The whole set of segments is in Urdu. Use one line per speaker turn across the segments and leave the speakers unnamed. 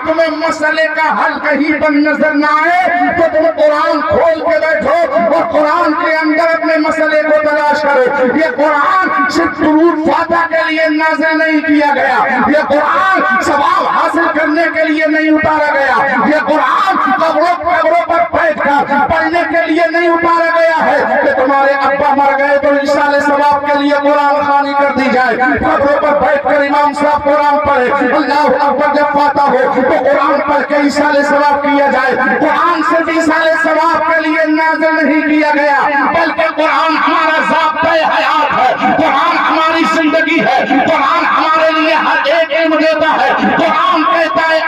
تمہیں مسئلے کا حل کہیں پر نظر نہ آئے تو تم قرآن کھول کے بیٹھو اور قرآن کے اندر اپنے مسئلے کو تلاش کرو. یہ قرآن صرف درود فاتحہ کے لیے نازل نہیں کیا گیا, یہ قرآن ثواب حاصل کرنے کے لیے نہیں اتارا گیا, یہ قرآن قبروں پر بیٹھ کر پڑھنے کے لیے نہیں اتارا گیا ہے کہ تمہارے ابا مر گئے تو ایصال ثواب کے لیے قرآن خوانی کر دی جائے. قبروں پر بیٹھ کر امام صاحب قرآن پڑھے, اللہ اکبر جب فاتحہ ہو تو قرآن پڑھ کے ایصال ثواب کیا جائے. قرآن صرف ایصال ثواب کے لیے نازل نہیں کیا گیا بلکہ قرآن ہمارا ضابطۂ حیات ہے, قرآن ہماری زندگی ہے, قرآن ہمارے لیے ہر ایک علم دیتا ہے. قرآن کہتا ہے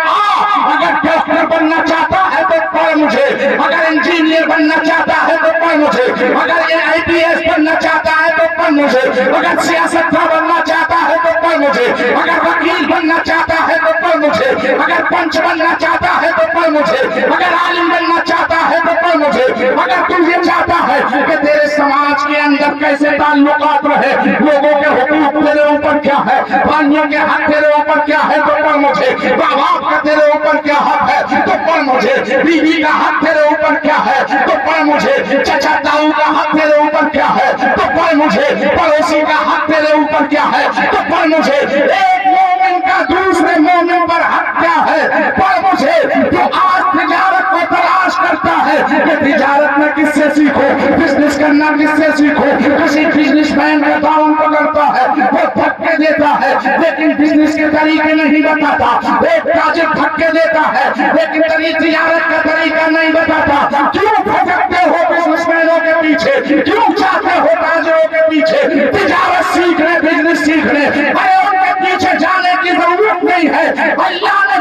اگر ڈاکٹر بننا چاہتا ہے تو پڑھ مجھے, اگر انجینئر بننا چاہتا ہے تو پڑھ مجھے, اگر IPS بننا چاہتا ہے تو پڑھ مجھے, اگر سیاستدان بننا چاہتا ہے تو پڑھ مجھے, اگر وکیل بننا چاہتا ہے تو پڑھ مجھے, اگر پنچ بننا چاہتا ہے تو پڑھ مجھے, اگر عالم بننا چاہتا ہے تو پڑھ مجھے, اگر تو یہ چاہتا ہے کہ تیرے سماج کے اندر کیسے تعلقات رہے, لوگوں کے حقوق تیرے اوپر کیا ہے, بھائیوں کے حق تیرے اوپر کیا ہے تو پڑھ مجھے, ماں باپ کا تیرے اوپر کیا حق ہے تو پڑھ مجھے, بیوی کا حق تیرے اوپر کیا ہے تو پڑھ مجھے, چچا تاؤ کا حق تیرے اوپر کیا ہے تو پڑھ مجھے, پڑوسی کا حق تیرے اوپر کیا ہے تو پڑھ مجھے, ایک مومن کا دوسرے مومن پر حق کیا ہے پڑھ مجھے. جو آج تجارت کو تلاش کرتا ہے کہ تجارت میں کس سے سیکھو, بزنس کرنا کس سے سیکھو, کسی بزنس مین کا تعاون پکڑتا ہے وہ دھکے دیتا ہے لیکن بزنس کے طریقے نہیں بتاتا, ایک تاجر دھکے دیتا ہے لیکن تجارت کا طریقہ نہیں بتاتا. کیوں بھٹکتے ہو بزنس مینوں کے پیچھے, کیوں چاہتے ہو تاجروں کے پیچھے تجارت سیکھنے, بزنس سیکھنے؟ ارے ان کے پیچھے جانے کی ضرورت نہیں ہے, اللہ نے